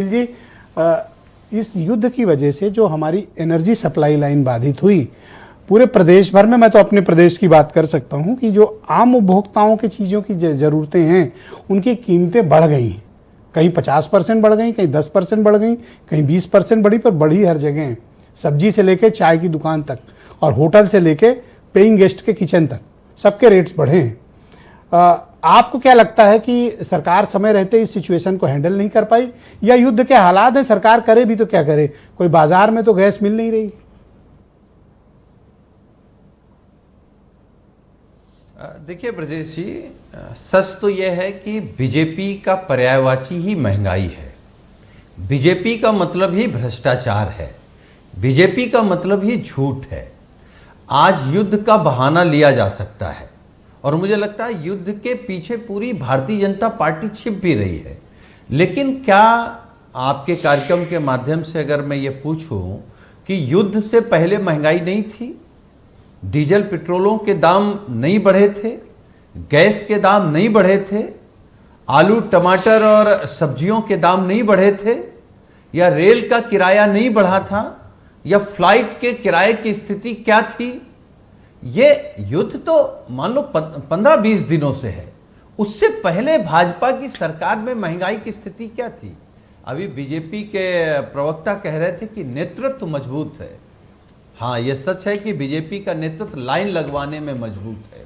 जी, इस युद्ध की वजह से जो हमारी एनर्जी सप्लाई लाइन बाधित हुई पूरे प्रदेश भर में, मैं तो अपने प्रदेश की बात कर सकता हूं कि जो आम उपभोक्ताओं की चीज़ों की ज़रूरतें हैं उनकी कीमतें बढ़ गई हैं। कहीं 50% बढ़ गई, कहीं 10% बढ़ गई, कहीं 20% बढ़ी, पर बढ़ी हर जगह है। सब्जी से लेके चाय की दुकान तक और होटल से लेके पेइंग गेस्ट के किचन तक सबके रेट्स बढ़े हैं। आपको क्या लगता है कि सरकार समय रहते इस सिचुएशन को हैंडल नहीं कर पाई, या युद्ध के हालात हैं, सरकार करे भी तो क्या करे? कोई बाजार में तो गैस मिल नहीं रही। देखिए ब्रजेश जी, सच तो यह है कि बीजेपी का पर्यायवाची ही महंगाई है। बीजेपी का मतलब ही भ्रष्टाचार है, बीजेपी का मतलब ही झूठ है। आज युद्ध का बहाना लिया जा सकता है और मुझे लगता है युद्ध के पीछे पूरी भारतीय जनता पार्टी छिप भी रही है। लेकिन क्या आपके कार्यक्रम के माध्यम से अगर मैं ये पूछूं कि युद्ध से पहले महंगाई नहीं थी? डीजल पेट्रोलों के दाम नहीं बढ़े थे, गैस के दाम नहीं बढ़े थे, आलू टमाटर और सब्जियों के दाम नहीं बढ़े थे, या रेल का किराया नहीं बढ़ा था, या फ्लाइट के किराए की स्थिति क्या थी? ये युद्ध तो मान लो 15-20 दिनों से है। उससे पहले भाजपा की सरकार में महंगाई की स्थिति क्या थी? अभी बीजेपी के प्रवक्ता कह रहे थे कि नेतृत्व मजबूत है। हाँ, यह सच है कि बीजेपी का नेतृत्व लाइन लगवाने में मजबूत है।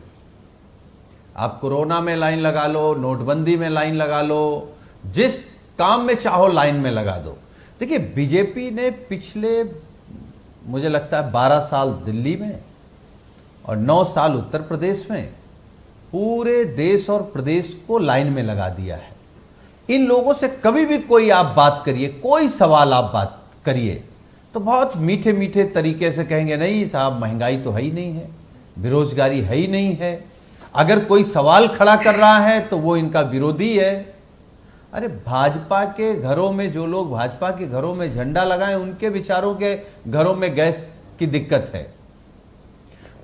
आप कोरोना में लाइन लगा लो, नोटबंदी में लाइन लगा लो, जिस काम में चाहो लाइन में लगा दो। देखिए, बीजेपी ने पिछले मुझे लगता है 12 साल दिल्ली में और 9 साल उत्तर प्रदेश में पूरे देश और प्रदेश को लाइन में लगा दिया है। इन लोगों से कभी भी कोई आप बात करिए, कोई सवाल आप बात करिए, तो बहुत मीठे मीठे तरीके से कहेंगे नहीं साहब, महंगाई तो है ही नहीं है, बेरोजगारी है ही नहीं है। अगर कोई सवाल खड़ा कर रहा है तो वो इनका विरोधी है। अरे भाजपा के घरों में जो लोग भाजपा के घरों में झंडा लगाएं, उनके विचारों के घरों में गैस की दिक्कत है।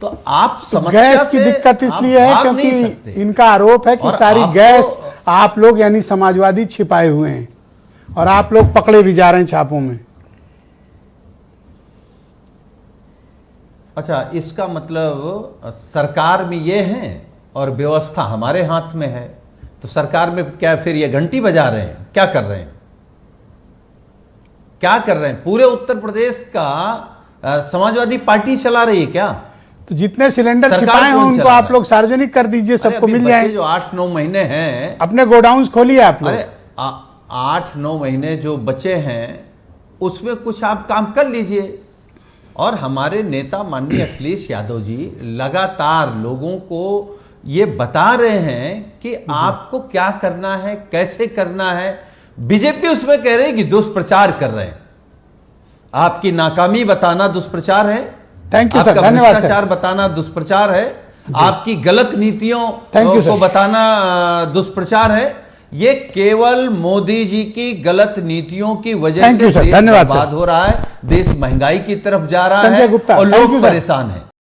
तो आप समस्या गैस की दिक्कत इसलिए है क्योंकि इनका आरोप है कि सारी गैस आप लोग यानी समाजवादी छिपाए हुए हैं और आप लोग पकड़े भी जा रहे हैं छापों में। अच्छा, इसका मतलब सरकार में ये है और व्यवस्था हमारे हाथ में है, तो सरकार में क्या फिर ये घंटी बजा रहे हैं? क्या कर रहे हैं? क्या कर रहे हैं? पूरे उत्तर प्रदेश का समाजवादी पार्टी चला रही है क्या? तो जितने सिलेंडर छिपाए हैं उनको आप लोग सार्वजनिक कर दीजिए, सबको मिल जाए। जो 8-9 महीने हैं, अपने गोडाउन खोलिए आप लोग। अरे 8-9 महीने जो बचे हैं उसमें कुछ आप काम कर लीजिए। और हमारे नेता माननीय अखिलेश यादव जी लगातार लोगों को ये बता रहे हैं कि आपको क्या करना है, कैसे करना है। बीजेपी उसमें कह रही है कि दुष्प्रचार कर रहे हैं। आपकी नाकामी बताना दुष्प्रचार है, थैंक यू सर, धन्यवाद। भ्रष्टाचार बताना दुष्प्रचार है, आपकी गलत नीतियों को बताना दुष्प्रचार है। ये केवल मोदी जी की गलत नीतियों की वजह से देश बर्बाद हो रहा है, देश महंगाई की तरफ जा रहा है और लोग परेशान हैं।